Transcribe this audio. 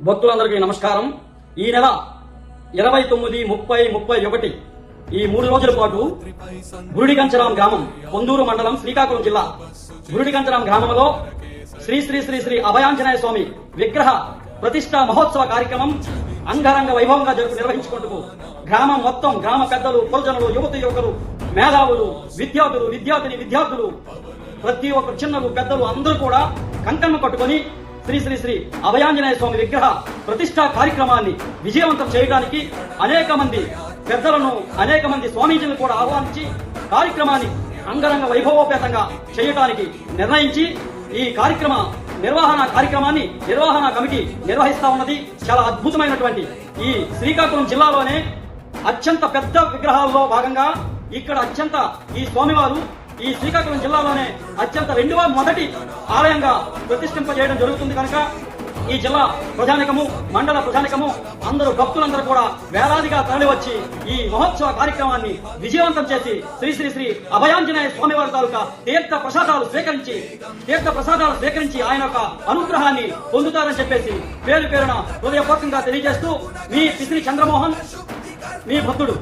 భక్తులందరికీ నమస్కారం. ఈ నెల 29, 30, 31 ఈ 3 రోజుల పాటు గురుడికంచరాం గ్రామం, పొందూరు మండలం, శ్రీకాకుళం జిల్లా గురుడికంచరాం గ్రామంలో శ్రీ శ్రీ శ్రీ శ్రీ అభయాంజనేయ స్వామి విగ్రహ ప్రతిష్టా మహోత్సవ కార్యక్రమం అంగరంగ వైభవంగా నిర్వహించుకుంటూ గ్రామం మొత్తం, గ్రామ పెద్దలు, పురజనులు, యువకులు, మేధావులు, విద్యార్థులు ప్రతి ఒక్క చిన్నలు పెద్దలు అందరూ కూడా కంకణం కట్టుకొని శ్రీ శ్రీ శ్రీ అభయాంజనేయ స్వామి విగ్రహ ప్రతిష్టా కార్యక్రమాన్ని విజయవంతం చేయడానికి అనేక మంది పెద్దలను, అనేక మంది స్వామీజీలను కూడా ఆహ్వానించి కార్యక్రమాన్ని అంగరంగ వైభవోపేతంగా చేయడానికి నిర్ణయించి ఈ నిర్వహణ కమిటీ నిర్వహిస్తా ఉన్నది. చాలా అద్భుతమైనటువంటి ఈ శ్రీకాకుళం జిల్లాలోనే అత్యంత పెద్ద విగ్రహాల్లో భాగంగా ఇక్కడ ఈ స్వామివారు ఈ శ్రీకాకుళం జిల్లాలోనే అత్యంత మొదటి ఆలయంగా ప్రతిష్ఠింపజేయడం జరుగుతుంది. కనుక ఈ జిల్లా ప్రజానికము, మండల ప్రజానికము, అందరూ భక్తులందరూ కూడా వేలాదిగా తరలివచ్చి ఈ మహోత్సవ కార్యక్రమాన్ని విజయవంతం చేసి శ్రీ శ్రీ శ్రీ అభయాంజనేయ స్వామివారి తాలూకా తీర్థ ప్రసాదాలు స్వీకరించి ఆయన యొక్క అనుగ్రహాన్ని పొందుతారని చెప్పేసి పేరున హృదయపూర్వకంగా తెలియజేస్తూ మీ పిసిని చంద్రమోహన్, మీ భక్తుడు.